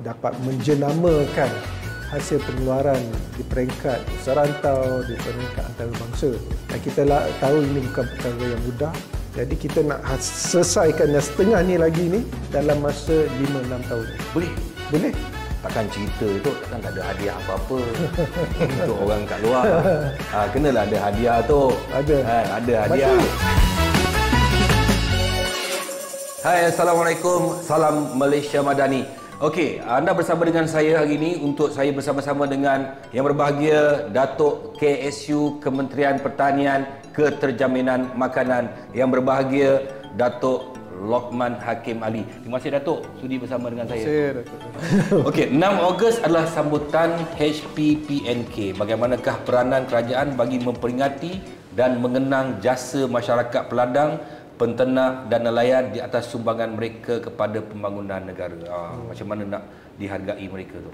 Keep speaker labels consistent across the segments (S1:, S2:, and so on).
S1: dapat menjenamakan hasil pengeluaran di peringkat serantau, di peringkat antarabangsa. Dan kita tahu ini bukan perkara yang mudah. Jadi kita nak selesaikan yang setengah ni lagi ni dalam masa 5-6 tahun.
S2: Boleh?
S1: Boleh?
S2: Takkan cerita tu takkan tak ada hadiah apa-apa untuk orang kat luar. Kenalah ada hadiah tu.
S1: Ada.
S2: Ada hadiah.
S1: Betul.
S2: Hai, Assalamualaikum. Salam Malaysia Madani. Okey, anda bersama dengan saya hari ini untuk saya bersama-sama dengan yang berbahagia Datuk KSU Kementerian Pertanian Keterjaminan Makanan, yang berbahagia Datuk Lokman Hakim Ali. Terima kasih Datuk sudi bersama dengan saya.
S1: Terima kasih Datuk.
S2: Okey, 6 Ogos adalah sambutan HPPNK. Bagaimanakah peranan kerajaan bagi memperingati dan mengenang jasa masyarakat peladang, penternak dan nelayan di atas sumbangan mereka kepada pembangunan negara. Macam mana nak dihargai mereka tu?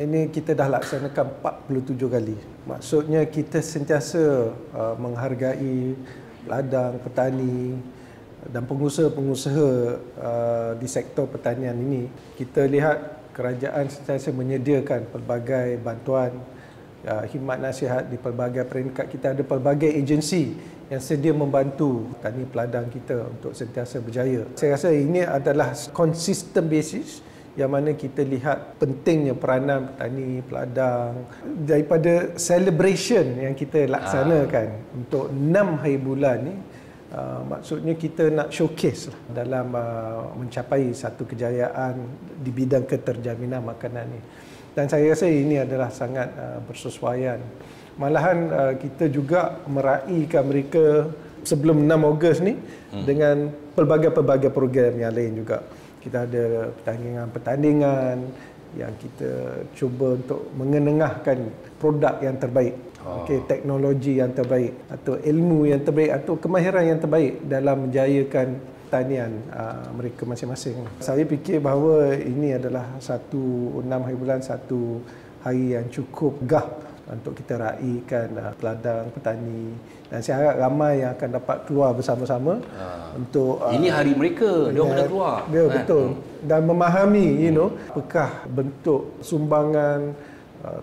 S1: Ini kita dah laksanakan 47 kali. Maksudnya kita sentiasa menghargai ladang, petani dan pengusaha-pengusaha di sektor pertanian ini. Kita lihat kerajaan sentiasa menyediakan pelbagai bantuan, khidmat nasihat di pelbagai peringkat. Kita ada pelbagai agensi yang sedia membantu petani peladang kita untuk sentiasa berjaya. Saya rasa ini adalah consistent basis yang mana kita lihat pentingnya peranan petani peladang daripada celebration yang kita laksanakan untuk 6 hari bulan ni. Maksudnya kita nak showcase dalam mencapai satu kejayaan di bidang keterjaminan makanan ni. Dan saya rasa ini adalah sangat bersesuaian. Malahan kita juga meraihkan mereka sebelum 6 Ogos ni dengan pelbagai-pelbagai program yang lain juga. Kita ada pertandingan yang kita cuba untuk mengenengahkan produk yang terbaik. Teknologi yang terbaik atau ilmu yang terbaik atau kemahiran yang terbaik dalam menjayakan pertanian mereka masing-masing. Saya fikir bahawa ini adalah 6 hari bulan, satu hari yang cukup megah untuk kita raikan peladang, petani, dan saya harap ramai yang akan dapat keluar bersama-sama untuk
S2: ini hari mereka, dia kena keluar.
S1: Ya, betul. Dan memahami apakah bentuk sumbangan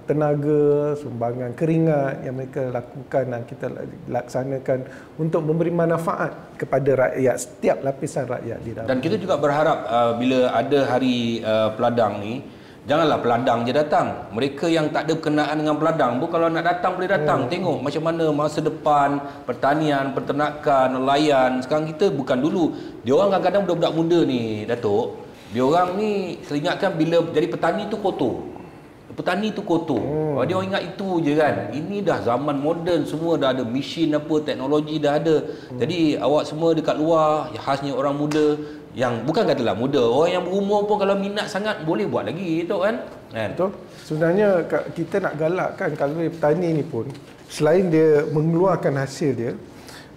S1: tenaga, sumbangan keringat yang mereka lakukan dan kita laksanakan untuk memberi manfaat kepada rakyat, setiap lapisan rakyat di dalam.
S2: Dan kita juga berharap bila ada hari peladang ni, janganlah peladang je datang. Mereka yang tak ada berkenaan dengan peladang pun kalau nak datang boleh datang. Tengok macam mana masa depan pertanian, peternakan, nelayan. Sekarang kita bukan dulu. Diorang kadang-kadang budak-budak muda ni, Datuk. Diorang ni teringatkan bila jadi petani tu kotor. Petani tu kotor. Dia orang ingat itu je kan. Ini dah zaman moden, semua dah ada mesin apa, teknologi dah ada. Jadi awak semua dekat luar, khasnya orang muda, yang bukan katalah muda, orang yang berumur pun kalau minat sangat boleh buat lagi tu kan.
S1: Betul. Sebenarnya kita nak galakkan kalau petani ni pun, selain dia mengeluarkan hasil dia,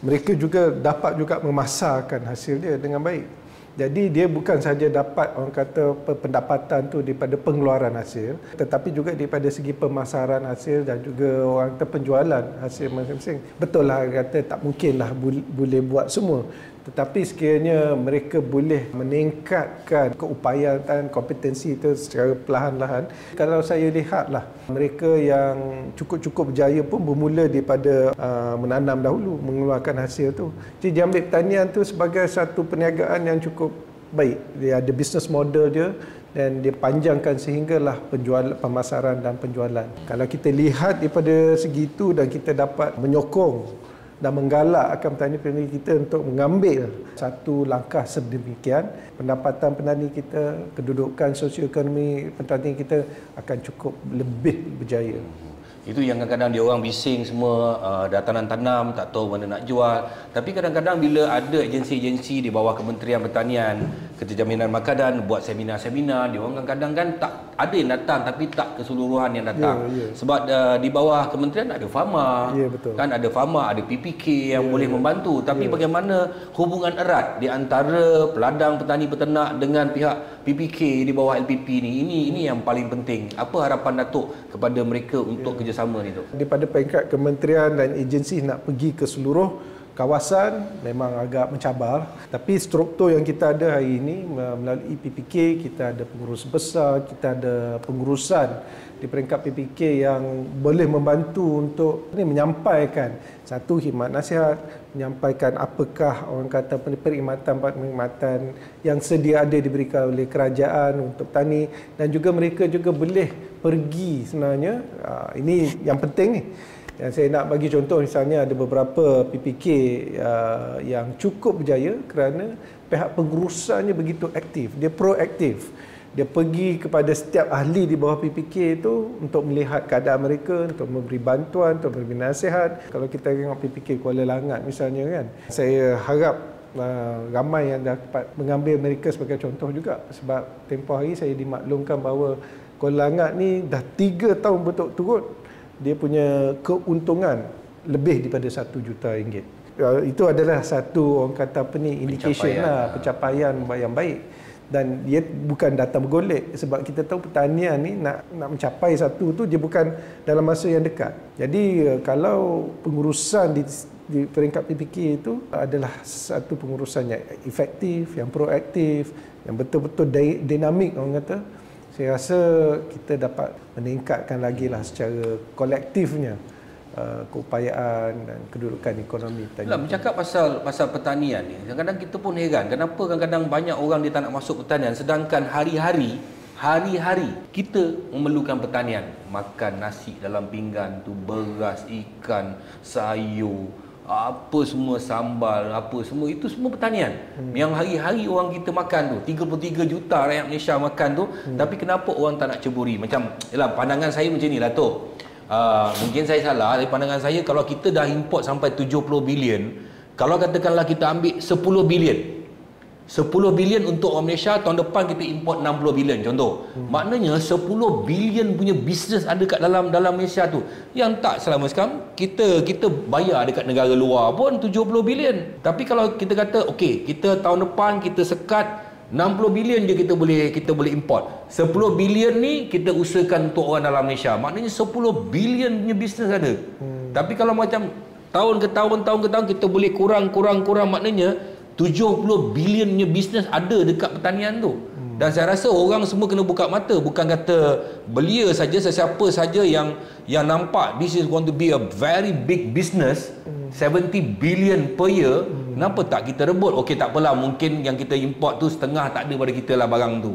S1: mereka juga dapat juga memasarkan hasil dia dengan baik. Jadi dia bukan saja dapat orang kata pendapatan tu daripada pengeluaran hasil, tetapi juga daripada segi pemasaran hasil dan juga orang kata penjualan hasil masing-masing. Betul lah kata tak mungkinlah boleh buat semua. Tetapi sekiranya mereka boleh meningkatkan keupayaan kompetensi itu secara perlahan-lahan. Kalau saya lihatlah, mereka yang cukup-cukup berjaya pun bermula daripada menanam dahulu, mengeluarkan hasil tu. Jadi dia ambil pertanian tu sebagai satu perniagaan yang cukup baik. Dia ada business model dia dan dia panjangkan sehinggalah pemasaran dan penjualan. Kalau kita lihat daripada segi itu dan kita dapat menyokong dan menggalakkan petani-petani kita untuk mengambil satu langkah sedemikian, pendapatan petani kita, kedudukan sosioekonomi petani kita akan cukup lebih berjaya.
S2: Itu yang kadang-kadang dia orang bising semua, dah tanam tak tahu mana nak jual. Tapi kadang-kadang bila ada agensi-agensi di bawah Kementerian Pertanian, Keterjaminan Makanan buat seminar-seminar, dia orang kadang-kadang kan tak ada yang datang tapi tak keseluruhan yang datang. Sebab di bawah kementerian ada FAMA, kan ada FAMA, ada PPK yang boleh membantu. Tapi bagaimana hubungan erat di antara peladang, petani, peternak dengan pihak PPK di bawah LPP ni? Ini yang paling penting. Apa harapan Datuk kepada mereka untuk kerjasama ni tu?
S1: Daripada peringkat kementerian dan agensi nak pergi ke seluruh kawasan memang agak mencabar, tapi struktur yang kita ada hari ini melalui PPK, kita ada pengurus besar, kita ada pengurusan di peringkat PPK yang boleh membantu untuk menyampaikan satu khidmat nasihat, menyampaikan apakah orang kata perkhidmatan yang sedia ada diberikan oleh kerajaan untuk petani, dan juga mereka juga boleh pergi sebenarnya. Ini yang penting ni. Yang saya nak bagi contoh, misalnya ada beberapa PPK yang cukup berjaya kerana pihak pengurusannya begitu aktif, dia proaktif. Dia pergi kepada setiap ahli di bawah PPK itu untuk melihat keadaan mereka, untuk memberi bantuan, untuk memberi nasihat. Kalau kita tengok PPK Kuala Langat misalnya kan, saya harap ramai yang dapat mengambil mereka sebagai contoh juga, sebab tempoh hari saya dimaklumkan bahawa Kuala Langat ni dah 3 tahun berturut-turut dia punya keuntungan lebih daripada RM1 juta. Itu adalah satu orang kata indication pencapaian yang baik. Dan dia bukan datang bergolek, sebab kita tahu pertanian ni nak mencapai satu tu dia bukan dalam masa yang dekat. Jadi kalau pengurusan di peringkat PPK itu adalah satu pengurusan yang efektif, yang proaktif, yang betul-betul dinamik orang kata, saya rasa kita dapat meningkatkan lagi lah secara kolektifnya keupayaan dan kedudukan ekonomi tadi.
S2: Bercakap pasal pertanian ni, kadang-kadang kita pun heran kenapa kadang-kadang banyak orang dia tak nak masuk pertanian, sedangkan hari-hari kita memerlukan pertanian. Makan nasi dalam pinggan tu, beras, ikan, sayur, apa semua, sambal, apa semua, itu semua pertanian. Yang hari-hari orang kita makan tu, 33 juta rakyat Malaysia makan tu, tapi kenapa orang tak nak ceburi? Macam, pandangan saya macam ni lah Tok. Mungkin saya salah, dari pandangan saya, kalau kita dah import sampai 70 bilion, kalau katakanlah kita ambil 10 bilion untuk orang Malaysia, tahun depan kita import 60 bilion contoh. Maknanya 10 bilion punya bisnes ada kat dalam Malaysia tu. Yang tak selama sekarang kita bayar dekat negara luar pun 70 bilion. Tapi kalau kita kata okey, kita tahun depan kita sekat 60 bilion je kita boleh import. 10 bilion ni kita usahakan untuk orang dalam Malaysia. Maknanya 10 bilion punya bisnes ada. Tapi kalau macam tahun ke tahun kita boleh kurang, maknanya 70 bilion punya bisnes ada dekat pertanian tu. Dan saya rasa orang semua kena buka mata, bukan kata belia saja, sesiapa saja yang nampak this is going to be a very big business, 70 billion per year, kenapa tak kita rebut? Okey, tak apalah, mungkin yang kita import tu setengah tak ada pada kita lah barang tu.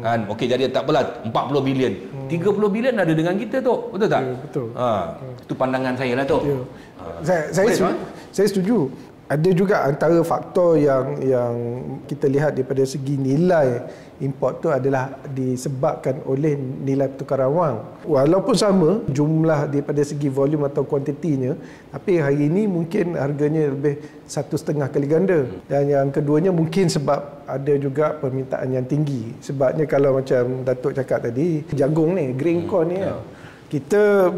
S2: Kan? Okey, jadi tak apalah, 40 bilion. 30 bilion ada dengan kita tu. Betul tak?
S1: Betul.
S2: Itu pandangan saya lah tu.
S1: Saya setuju. Ada juga antara faktor yang kita lihat daripada segi nilai import tu adalah disebabkan oleh nilai pertukaran wang. Walaupun sama jumlah daripada segi volume atau kuantitinya, tapi hari ini mungkin harganya lebih 1,5 kali ganda. Dan yang keduanya mungkin sebab ada juga permintaan yang tinggi. Sebabnya kalau macam Datuk cakap tadi, jagung ni, grain corn ni,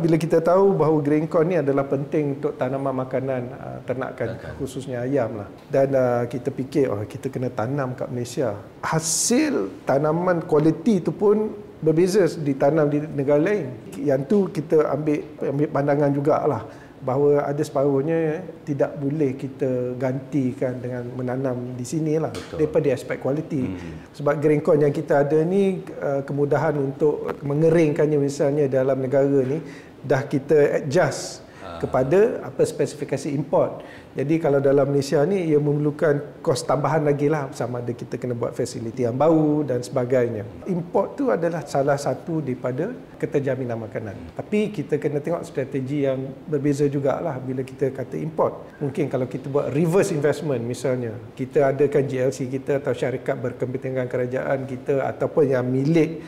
S1: bila kita tahu bahawa grain corn ni adalah penting untuk tanaman makanan ternakan, khususnya ayam lah. Dan kita fikir kita kena tanam kat Malaysia. Hasil tanaman kualiti tu pun berbeza ditanam di negara lain. Yang tu kita ambil pandangan jugalah bahawa ada separuhnya tidak boleh kita gantikan dengan menanam di sini lah. Betul. Daripada aspek kualiti. Sebab grain corn yang kita ada ni, kemudahan untuk mengeringkannya misalnya dalam negara ni dah kita adjust kepada apa spesifikasi import. Jadi kalau dalam Malaysia ni ia memerlukan kos tambahan lagi lah, sama ada kita kena buat fasiliti yang baru dan sebagainya. Import tu adalah salah satu daripada keterjaminan makanan. Tapi kita kena tengok strategi yang berbeza jugalah bila kita kata import. Mungkin kalau kita buat reverse investment misalnya, kita adakan GLC kita atau syarikat berkepentingan kerajaan kita ataupun yang milik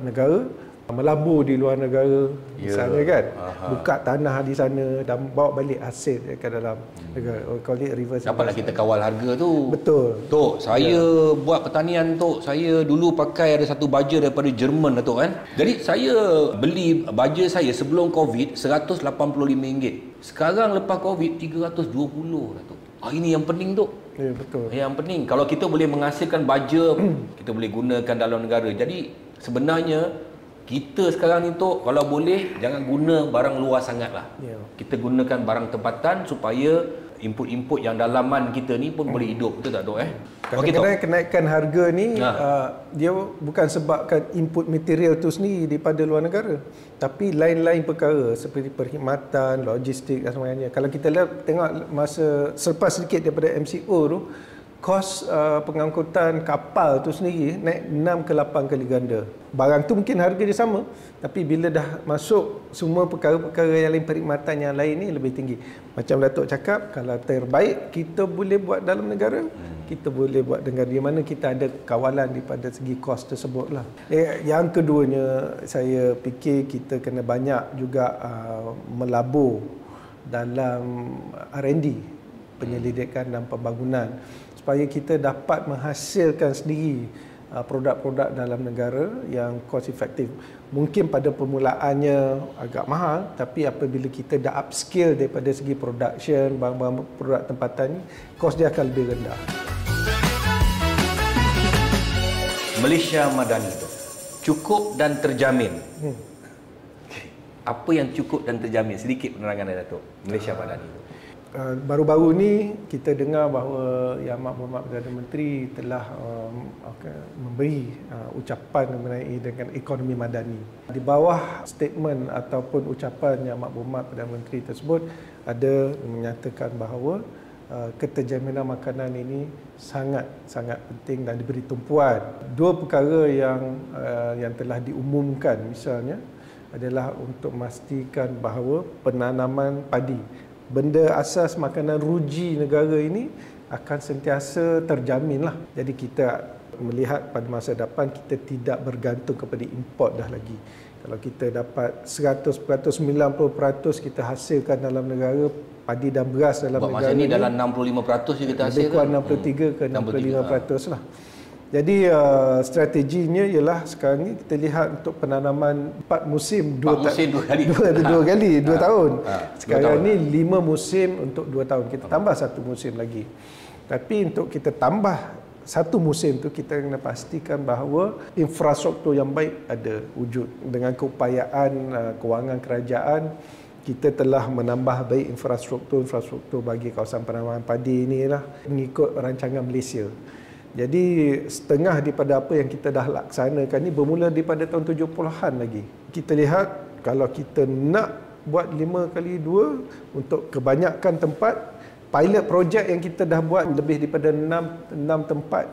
S1: negara, melabur di luar negara misalnya kan, buka tanah di sana dan bawa balik hasil ke dalam negara. Call it reverse.
S2: Dapatlah kita kawal harga tu.
S1: Betul.
S2: Tok, saya buat pertanian Tok. Saya dulu pakai ada satu baja daripada Jerman Tok kan. Jadi saya beli baja saya sebelum Covid RM185. Sekarang lepas Covid RM320 Tok. Ini yang penting Tok.
S1: Ya, betul.
S2: Yang penting kalau kita boleh menghasilkan baja, kita boleh gunakan dalam negara. Jadi sebenarnya kita sekarang ni Tok, kalau boleh jangan guna barang luar sangat lah. Kita gunakan barang tempatan supaya input-input yang dalaman kita ni pun boleh hidup, betul tak Tok?
S1: Kadang-kadang kenaikan harga ni dia bukan sebabkan input material tu sendiri daripada luar negara, tapi lain-lain perkara seperti perkhidmatan, logistik dan sebagainya. Kalau kita lihat tengok masa selepas sedikit daripada MCO tu, kos pengangkutan kapal tu sendiri naik 6 ke 8 kali ganda. Barang tu mungkin harga dia sama, tapi bila dah masuk semua perkara-perkara yang lain, perkhidmatan yang lain ni lebih tinggi. Macam Datuk cakap, kalau terbaik kita boleh buat dalam negara, kita boleh buat dengan di mana kita ada kawalan daripada segi kos tersebut lah. Yang keduanya, saya fikir kita kena banyak juga melabur dalam R&D, penyelidikan dan pembangunan, supaya kita dapat menghasilkan sendiri produk-produk dalam negara yang cost efektif. Mungkin pada permulaannya agak mahal, tapi apabila kita dah upscale daripada segi production, barang-barang produk tempatan ni, kos dia akan lebih rendah.
S2: Malaysia Madani tu cukup dan terjamin. Apa yang cukup dan terjamin? Sedikit penerangan dari Datuk. Malaysia Madani tu.
S1: Baru-baru ni kita dengar bahawa Yang Amat Perdana Menteri telah memberi ucapan mengenai dengan ekonomi madani. Di bawah statement ataupun ucapan Yang Amat Perdana Menteri tersebut ada menyatakan bahawa keterjaminan makanan ini sangat penting dan diberi tumpuan. Dua perkara yang telah diumumkan misalnya adalah untuk memastikan bahawa penanaman padi, benda asas makanan ruji negara ini, akan sentiasa terjamin lah. Jadi kita melihat pada masa depan kita tidak bergantung kepada import dah lagi. Kalau kita dapat 100%, 90% kita hasilkan dalam negara, padi dan beras dalam negara
S2: masa ni dalam 65% je kita hasilkan.
S1: Lebih kurang 63 ke 65% lah. Jadi strateginya ialah sekarang ni kita lihat untuk penanaman 4 musim 2 tahun. Sekarang ni 5 musim untuk 2 tahun. Kita tambah 1 musim lagi. Tapi untuk kita tambah 1 musim tu, kita kena pastikan bahawa infrastruktur yang baik ada wujud. Dengan keupayaan kewangan kerajaan, kita telah menambah baik infrastruktur bagi kawasan penanaman padi inilah mengikut rancangan Malaysia. Jadi setengah daripada apa yang kita dah laksanakan ni bermula daripada tahun 70-an lagi. Kita lihat kalau kita nak buat 5x2 untuk kebanyakan tempat, pilot project yang kita dah buat lebih daripada 6 tempat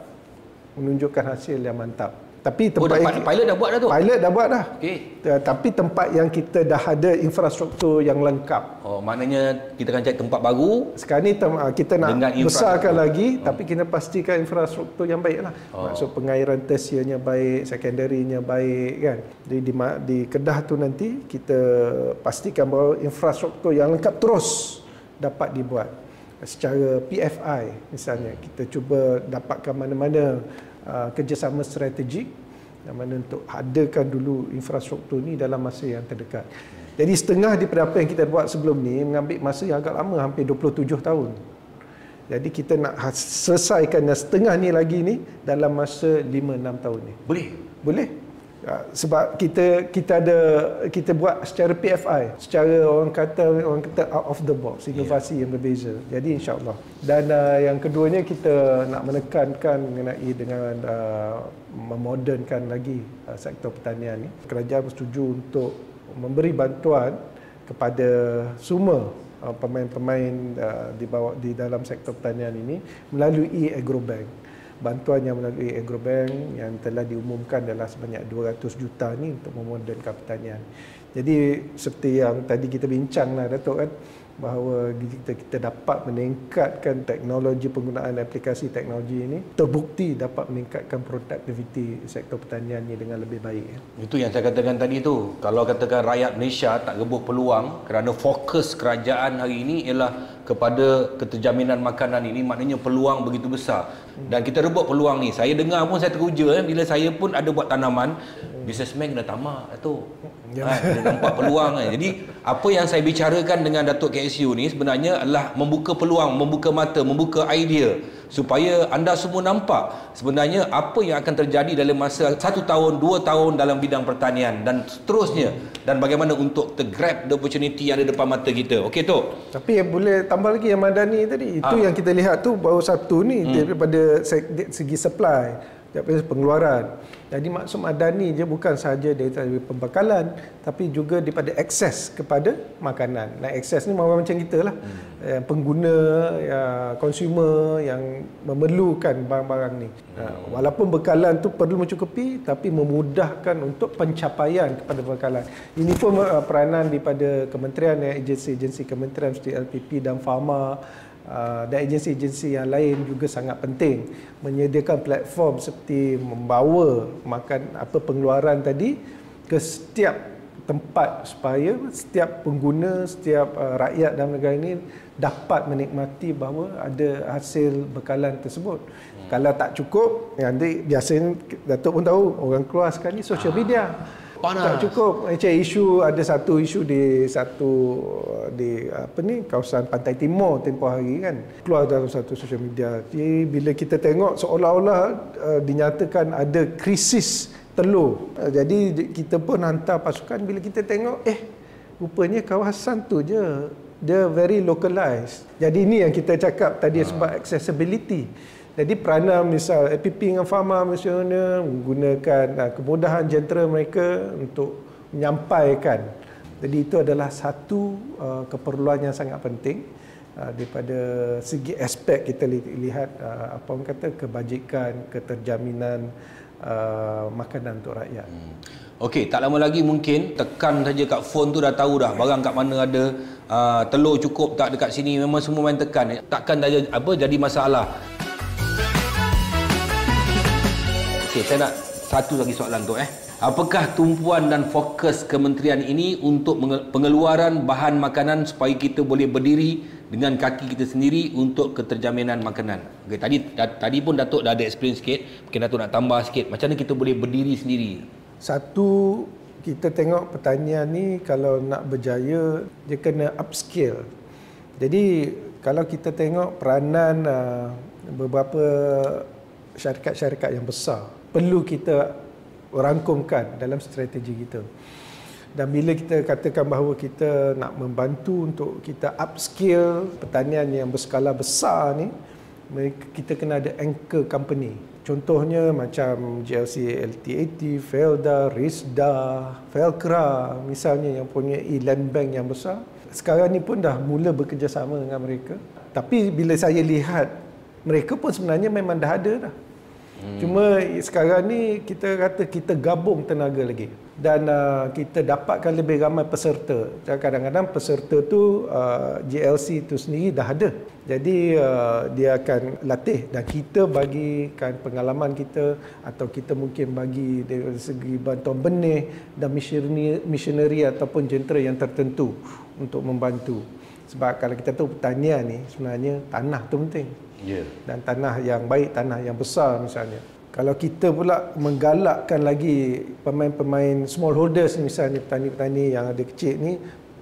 S1: menunjukkan hasil yang mantap. Tapi tempat
S2: pilot dah buat dah tu?
S1: Pilot dah buat dah.
S2: Okey.
S1: Tapi tempat yang kita dah ada infrastruktur yang lengkap.
S2: Oh, maknanya kita akan cari tempat baru.
S1: Sekarang ni kita nak besarkan lagi, tapi kita pastikan infrastruktur yang baik lah. Maksud pengairan tersiernya baik, secondary-nya baik kan. Jadi di Kedah tu nanti kita pastikan bahawa infrastruktur yang lengkap terus dapat dibuat. Secara PFI misalnya, kita cuba dapatkan mana-mana kerjasama strategik yang mana untuk adakan dulu infrastruktur ni dalam masa yang terdekat. Jadi setengah daripada apa yang kita buat sebelum ni mengambil masa yang agak lama, hampir 27 tahun. Jadi kita nak selesaikan setengah ni lagi ni dalam masa 5-6 tahun ni. Boleh. Sebab kita buat secara PFI, secara orang kata out of the box, inovasi yang berbeza. Jadi insya-Allah. Dan yang keduanya kita nak menekankan mengenai dengan memodernkan lagi sektor pertanian ni. Kerajaan bersetuju untuk memberi bantuan kepada semua pemain-pemain di dalam sektor pertanian ini melalui Agrobank. Bantuan yang melalui Agrobank yang telah diumumkan adalah sebanyak 200 juta ni untuk memodernkan pertanian. Jadi seperti yang tadi kita bincang lah Datuk kan, bahawa kita dapat meningkatkan teknologi, penggunaan aplikasi teknologi ini terbukti dapat meningkatkan produktiviti sektor pertanian ini dengan lebih baik.
S2: Itu yang saya katakan tadi tu. Kalau katakan rakyat Malaysia tak rebut peluang kerana fokus kerajaan hari ini ialah kepada keterjaminan makanan ini, maknanya peluang begitu besar. Dan kita rebut peluang ni. Saya dengar pun saya teruja bila saya pun ada buat tanaman, businessman kena tamak Datuk. Dia nampak peluang kan. Jadi apa yang saya bicarakan dengan Datuk KSU ni sebenarnya adalah membuka peluang, membuka mata, membuka idea supaya anda semua nampak sebenarnya apa yang akan terjadi dalam masa 1 tahun, 2 tahun dalam bidang pertanian dan seterusnya, dan bagaimana untuk grab the opportunity yang ada depan mata kita. Okey Tok.
S1: Tapi yang boleh tambah lagi yang Madani tadi, itu yang kita lihat tu baru satu ni daripada segi supply, daripada pengeluaran. Jadi maksud Madani je bukan sahaja dari pembekalan, tapi juga daripada akses kepada makanan. Nah, akses ni macam kita lah, pengguna, consumer yang memerlukan barang-barang ni. Walaupun bekalan tu perlu mencukupi, tapi memudahkan untuk pencapaian kepada bekalan. Ini pun peranan daripada kementerian, agensi-agensi kementerian seperti LPP dan Pharma, dan agensi-agensi yang lain juga sangat penting menyediakan platform seperti membawa pengeluaran tadi ke setiap tempat supaya setiap pengguna, setiap rakyat dalam negara ini dapat menikmati bahawa ada hasil bekalan tersebut. Kalau tak cukup, nanti biasanya Datuk pun tahu orang keluar sekarang ni social media. Tak cukup. Macam ada satu isu di kawasan Pantai Timur tempoh hari kan, keluar dalam satu social media. Jadi bila kita tengok seolah-olah dinyatakan ada krisis telur. Jadi kita pun hantar pasukan, bila kita tengok rupanya kawasan tu je dia very localized. Jadi ini yang kita cakap tadi sebab accessibility. Jadi peranan misal APP dengan Pharma misalnya menggunakan kemudahan jentera mereka untuk menyampaikan. Jadi itu adalah satu keperluan yang sangat penting daripada segi aspek kita lihat kebajikan, keterjaminan makanan untuk rakyat.
S2: Okey, tak lama lagi mungkin tekan saja kat phone tu dah tahu dah barang kat mana ada, telur cukup tak dekat sini, memang semua main tekan. Takkan jadi masalah. Okey, saya nak satu lagi soalan tu Apakah tumpuan dan fokus kementerian ini untuk pengeluaran bahan makanan supaya kita boleh berdiri dengan kaki kita sendiri untuk keterjaminan makanan? Okey, tadi pun Datuk dah ada explain sikit, mungkin Datuk nak tambah sikit macam mana kita boleh berdiri sendiri.
S1: Satu, kita tengok pertanian ni kalau nak berjaya dia kena upscale. Jadi kalau kita tengok peranan beberapa syarikat-syarikat yang besar perlu kita rangkumkan dalam strategi kita. Dan bila kita katakan bahawa kita nak membantu untuk kita upscale pertanian yang berskala besar ni, kita kena ada anchor company. Contohnya macam GLC LT80, Felda, Risda, Felcra misalnya yang punya land bank yang besar. Sekarang ni pun dah mula bekerjasama dengan mereka. Tapi bila saya lihat, mereka pun sebenarnya memang dah ada dah. Cuma sekarang ni kita kata kita gabung tenaga lagi dan kita dapatkan lebih ramai peserta. Kadang-kadang peserta tu GLC tu sendiri dah ada. Jadi dia akan latih dan kita bagikan pengalaman kita atau kita mungkin bagi dari segi bantuan benih dan machinery ataupun jentera yang tertentu untuk membantu. Sebab kalau kita tahu pertanian ni sebenarnya tanah tu penting. Dan tanah yang baik, tanah yang besar misalnya. Kalau kita pula menggalakkan lagi pemain-pemain smallholders misalnya, petani-petani yang ada kecil ni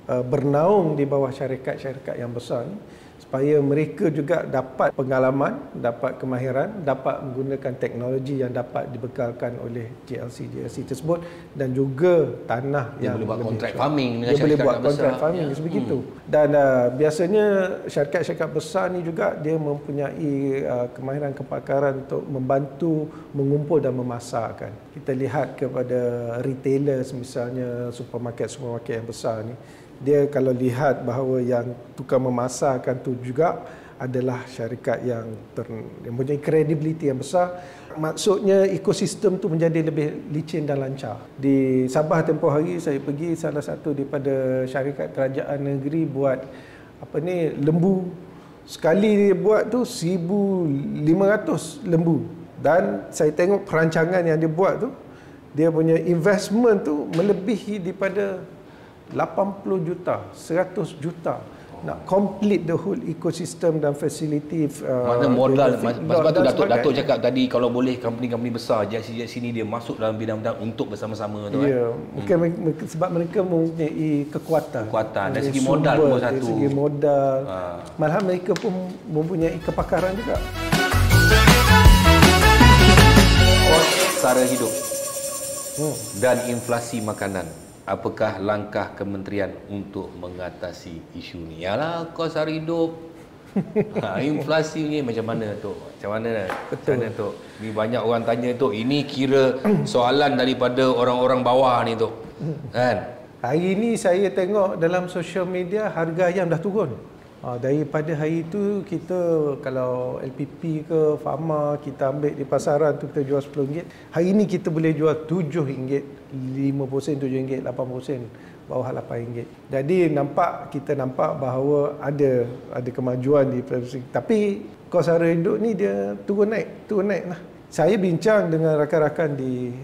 S1: bernaung di bawah syarikat-syarikat yang besar ni, supaya mereka juga dapat pengalaman, dapat kemahiran, dapat menggunakan teknologi yang dapat dibekalkan oleh GLC tersebut dan juga tanah
S2: dia
S1: yang
S2: boleh buat kontrak farming dengan
S1: dia boleh buat
S2: besar.
S1: kontrak farming sebegitu. Dan biasanya syarikat-syarikat besar ni juga dia mempunyai kemahiran kepakaran untuk membantu mengumpul dan memasarkan. Kita lihat kepada retailers misalnya supermarket yang besar ni, dia kalau lihat bahawa yang tukang memasarkan tu juga adalah syarikat yang mempunyai credibility yang besar, maksudnya ekosistem tu menjadi lebih licin dan lancar. Di Sabah tempoh hari saya pergi salah satu daripada syarikat kerajaan negeri buat lembu. Sekali dia buat tu 1,500 lembu. Dan saya tengok perancangan yang dia buat tu, dia punya investment tu melebihi daripada 80 juta, 100 juta nak complete the whole ecosystem dan facility.
S2: Maknanya modal, sebab tu Datuk cakap tadi kalau boleh company-company besar JLC ni dia masuk dalam bidang-bidang untuk bersama-sama tu.
S1: Ya, mungkin sebab mereka mempunyai kekuatan
S2: dari segi modal pun satu.
S1: Dari segi modal. Malahan mereka pun mempunyai kepakaran juga.
S2: Kos sara hidup dan inflasi makanan. Apakah langkah kementerian untuk mengatasi isu ni? Yalah, kos sara hidup. Inflasi ni macam mana tu? Macam mana? Betul. Macam mana tu? Ni banyak orang tanya tu. Ini kira soalan daripada orang-orang bawah ni tu. Kan?
S1: Hari ni saya tengok dalam social media harga ayam dah turun. Daripada hari itu kita kalau LPP ke Fama kita ambil di pasaran tu kita jual RM10. Hari ni kita boleh jual RM7, 50 sen, RM7, 80 sen, bawah RM8. Jadi kita nampak bahawa ada kemajuan di tapi kos sara hidup ni dia turun naik lah. Saya bincang dengan rakan-rakan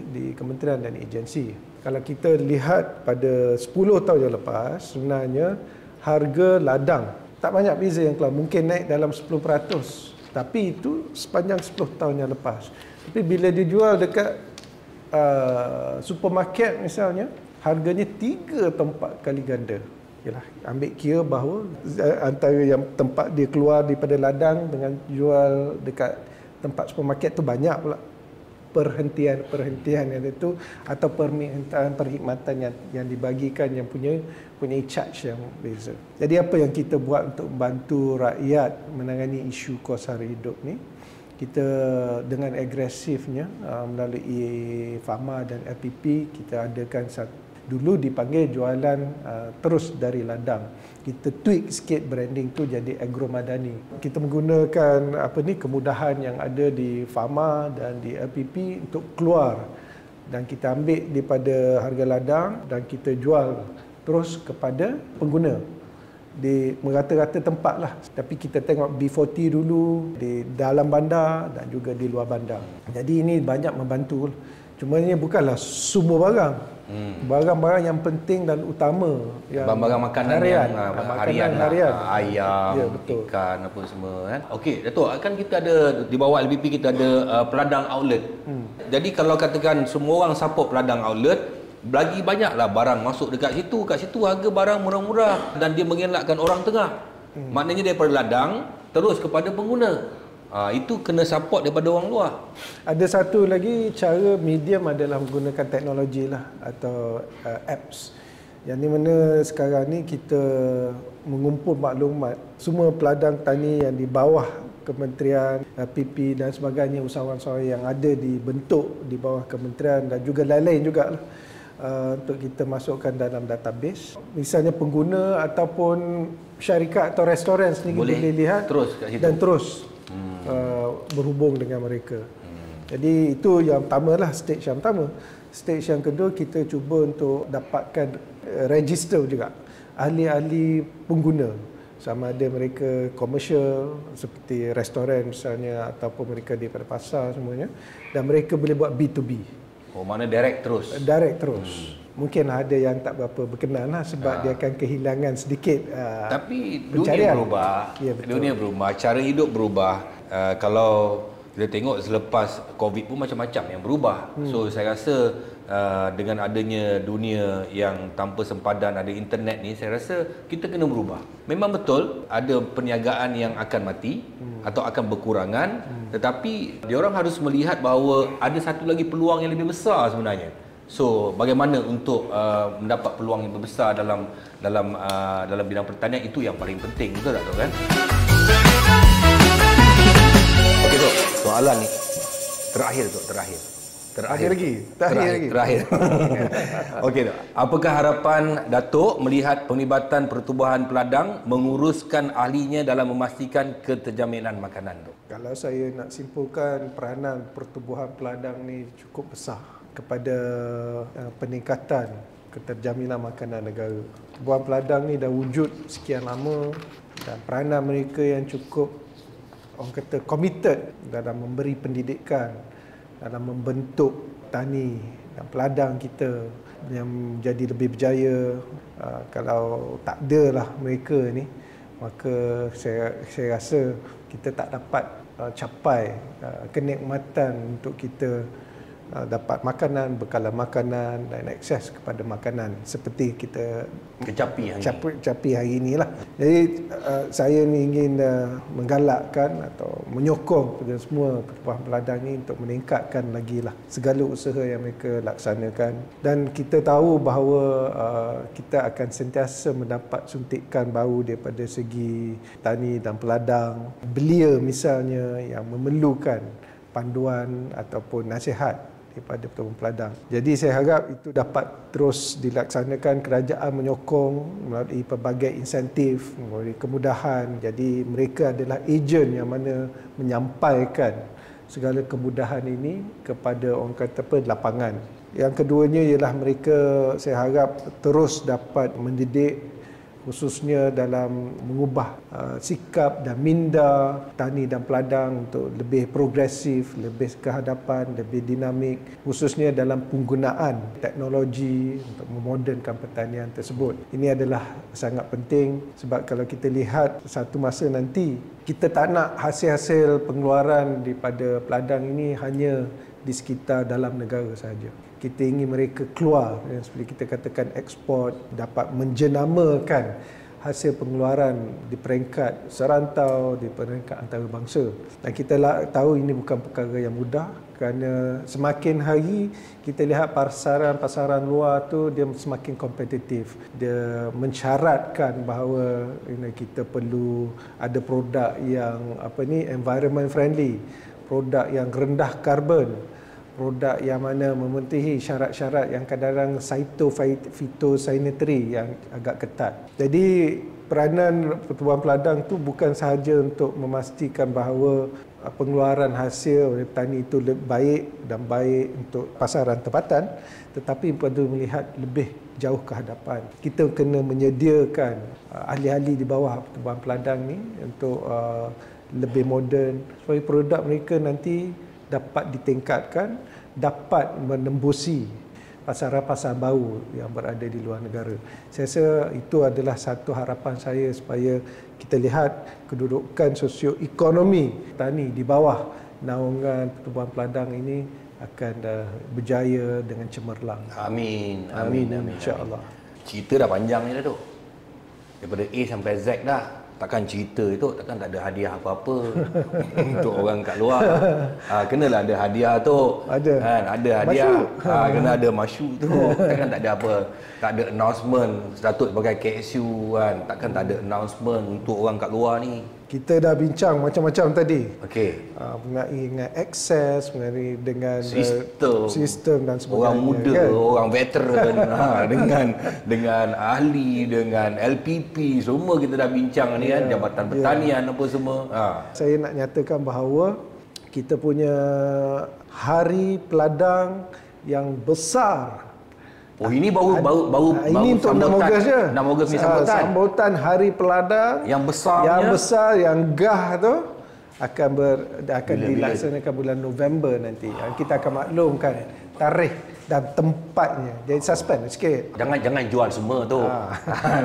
S1: di kementerian dan agensi. Kalau kita lihat pada 10 tahun yang lepas, sebenarnya harga ladang tak banyak beza yang keluar. Mungkin naik dalam 10%. Tapi itu sepanjang 10 tahun yang lepas. Tapi bila dijual dekat supermarket misalnya, harganya 3 atau 4 kali ganda. Yalah, ambil kira bahawa antara yang tempat dia keluar daripada ladang dengan jual dekat tempat supermarket tu banyak pula perhentian yang itu atau perkhidmatan yang dibagikan yang punya charge yang beza. Jadi apa yang kita buat untuk membantu rakyat menangani isu kos sara hidup ni? Kita dengan agresifnya melalui Fama dan LPP kita adakan dulu dipanggil jualan terus dari ladang. Kita tweak sikit branding tu jadi Agromadani. Kita menggunakan kemudahan yang ada di Fama dan di LPP untuk keluar dan kita ambil daripada harga ladang dan kita jual terus kepada pengguna di merata-rata tempat lah. Tapi kita tengok B40 dulu di dalam bandar dan juga di luar bandar. Jadi ini banyak membantu. Cuma ini bukanlah semua barang. Barang-barang yang penting dan utama yang
S2: barang-barang makanan
S1: harian,
S2: harian. Ayam,
S1: ya,
S2: ikan apa semua kan. Okey, Datuk, kan kita ada di bawah LPP kita ada peladang outlet. Jadi kalau katakan semua orang support peladang outlet, lagi banyaklah barang masuk dekat situ. Kat situ harga barang murah-murah dan dia mengelakkan orang tengah. Maknanya daripada ladang terus kepada pengguna. Itu kena support daripada orang luar.
S1: Ada satu lagi cara medium adalah menggunakan teknologi lah atau apps. Yang di mana sekarang ni kita mengumpul maklumat semua peladang tani yang di bawah kementerian, PP dan sebagainya, usahawan-usahawan yang ada dibentuk di bawah kementerian dan juga lain-lain juga lah. Untuk kita masukkan dalam database. Misalnya pengguna ataupun syarikat atau restoran sendiri boleh lihat
S2: terus kat situ.
S1: Dan terus berhubung dengan mereka. Jadi itu yang pertama lah, stage yang pertama. Stage yang kedua kita cuba untuk dapatkan register juga ahli-ahli pengguna, sama ada mereka komersial seperti restoran misalnya ataupun mereka daripada pasar semuanya, dan mereka boleh buat B2B.
S2: Oh, mana direct terus?
S1: Direct terus. Mungkin ada yang tak berapa berkenan lah sebab dia akan kehilangan sedikit
S2: tapi
S1: pencarian.
S2: Dunia berubah. Ya, dunia berubah, cara hidup berubah. Kalau kita tengok selepas COVID pun macam-macam yang berubah. So saya rasa dengan adanya dunia yang tanpa sempadan, ada internet ni, saya rasa kita kena berubah. Memang betul ada perniagaan yang akan mati atau akan berkurangan, tetapi diorang harus melihat bahawa ada satu lagi peluang yang lebih besar sebenarnya. So bagaimana untuk mendapat peluang yang lebih besar dalam bidang pertanian, itu yang paling penting, betul tak, Tok, kan? Okey, Tok, soalan ni terakhir, Tok, terakhir. Terakhir. Okey, Tok. Apakah harapan Datuk melihat penglibatan pertubuhan peladang menguruskan ahlinya dalam memastikan keterjaminan makanan, Tok?
S1: Kalau saya nak simpulkan, peranan pertubuhan peladang ni cukup besar kepada peningkatan keterjaminan makanan negara. Pertubuhan peladang ni dah wujud sekian lama dan peranan mereka yang cukup, orang kata, committed dalam memberi pendidikan, dalam membentuk tani dan peladang kita yang menjadi lebih berjaya. Kalau tak adalah mereka ni, maka saya rasa kita tak dapat capai kenikmatan untuk kita dapat makanan, bekalan makanan dan akses kepada makanan seperti kita capai hari inilah. Jadi saya ni ingin menggalakkan atau menyokong kepada semua pertubuhan peladang ni untuk meningkatkan lagi lah segala usaha yang mereka laksanakan. Dan kita tahu bahawa kita akan sentiasa mendapat suntikan baru daripada segi tani dan peladang. Belia misalnya yang memerlukan panduan ataupun nasihat daripada pertubuhan peladang. Jadi saya harap itu dapat terus dilaksanakan. Kerajaan menyokong melalui pelbagai insentif, melalui kemudahan. Jadi mereka adalah ejen yang mana menyampaikan segala kemudahan ini kepada orang kata lapangan. Yang keduanya ialah mereka saya harap terus dapat mendidik khususnya dalam mengubah sikap dan minda tani dan peladang untuk lebih progresif, lebih kehadapan, lebih dinamik, khususnya dalam penggunaan teknologi untuk memodernkan pertanian tersebut. Ini adalah sangat penting sebab kalau kita lihat satu masa nanti, kita tak nak hasil-hasil pengeluaran daripada peladang ini hanya di sekitar dalam negara sahaja. Kita ingin mereka keluar, seperti kita katakan ekspor, dapat menjenamakan hasil pengeluaran di peringkat serantau, di peringkat antarabangsa. Dan kita tahu ini bukan perkara yang mudah kerana semakin hari kita lihat pasaran luar tu dia semakin kompetitif. Dia mensyaratkan bahawa kita perlu ada produk yang environment friendly, produk yang rendah karbon, produk yang mana memenuhi syarat-syarat yang kadang-kadang phytosanitary yang agak ketat. Jadi peranan pertubuhan peladang tu bukan sahaja untuk memastikan bahawa pengeluaran hasil oleh petani itu baik dan baik untuk pasaran tempatan, tetapi perlu melihat lebih jauh ke hadapan. Kita kena menyediakan ahli-ahli di bawah pertubuhan peladang ni untuk lebih moden supaya produk mereka nanti dapat ditingkatkan, dapat menembusi pasaran-pasaran baru yang berada di luar negara. Saya rasa itu adalah satu harapan saya supaya kita lihat kedudukan sosioekonomi tani di bawah naungan pertubuhan peladang ini akan berjaya dengan cemerlang.
S2: Amin.
S1: InsyaAllah.
S2: Cerita dah panjang ni dah tu. Daripada A sampai Z dah. Takkan cerita itu takkan tak ada hadiah apa-apa untuk orang kat luar. Kenalah ada hadiah tu.
S1: Ada.
S2: Kan, ada hadiah. Kena ada masyuk tu. Takkan tak ada apa. Tak ada announcement Datuk sebagai KSU kan. Takkan tak ada announcement untuk orang kat luar ni.
S1: Kita dah bincang macam-macam tadi.
S2: Okey.
S1: Mengenai dengan akses, mengenai dengan sistem dan sebagainya.
S2: Orang muda, kan? Orang veteran, dengan ahli, dengan LPP, semua kita dah bincang ni kan, Jabatan Pertanian apa semua.
S1: Saya nak nyatakan bahawa kita punya Hari Peladang yang besar.
S2: Oh, ini baru
S1: ini untuk 6 Ogos je.
S2: 6 Ogos ni
S1: sambutan Hari Peladang
S2: yang besar,
S1: yang gah tu akan dilaksanakan bulan November nanti. Kita akan maklumkan tarikh dan tempatnya. Jadi suspend sikit.
S2: Jangan jual semua tu.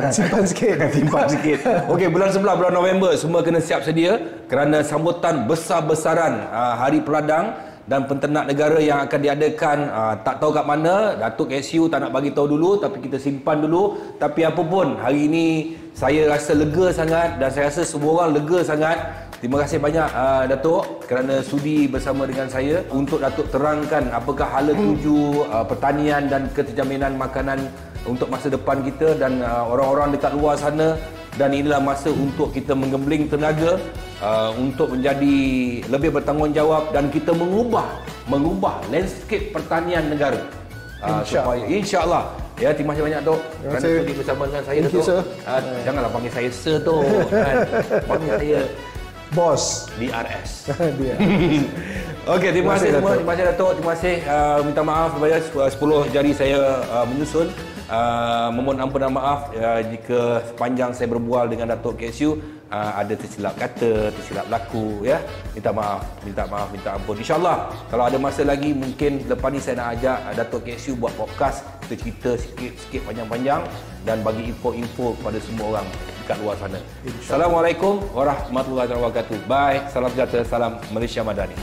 S1: Simpan sikit.
S2: Okey, bulan sebelah, bulan November, semua kena siap sedia kerana sambutan besar-besaran Hari Peladang dan penternak negara yang akan diadakan. Tak tahu kat mana, Datuk KSU tak nak bagi tahu dulu, tapi kita simpan dulu. Tapi apa pun, hari ini saya rasa lega sangat dan saya rasa semua orang lega sangat. Terima kasih banyak Datuk kerana sudi bersama dengan saya untuk Datuk terangkan apakah hala tuju pertanian dan keterjaminan makanan untuk masa depan kita dan orang-orang dekat luar sana. Dan inilah masa untuk kita menggembling tenaga untuk menjadi lebih bertanggungjawab dan kita mengubah landscape pertanian negara. InsyaAllah. Ya, terima kasih banyak Tok kerana sudi bersama dengan saya Tok. Janganlah panggil saya Sir Tok kan. Panggil saya
S1: Bos
S2: DRS. Okey, terima kasih semua. Terima kasih Datuk. Terima kasih. Minta maaf kepada 10 jari saya menyusun. Memohon ampun dan maaf jika sepanjang saya berbual dengan Datuk KSU ada tersilap kata, tersilap laku ya. Minta maaf, minta ampun. InsyaAllah kalau ada masa lagi mungkin lepas ni saya nak ajak Datuk KSU buat podcast, kita cerita sikit panjang-panjang dan bagi info-info kepada semua orang dekat luar sana. Assalamualaikum warahmatullahi wabarakatuh. Bye. Salam sejahtera, salam Malaysia Madani.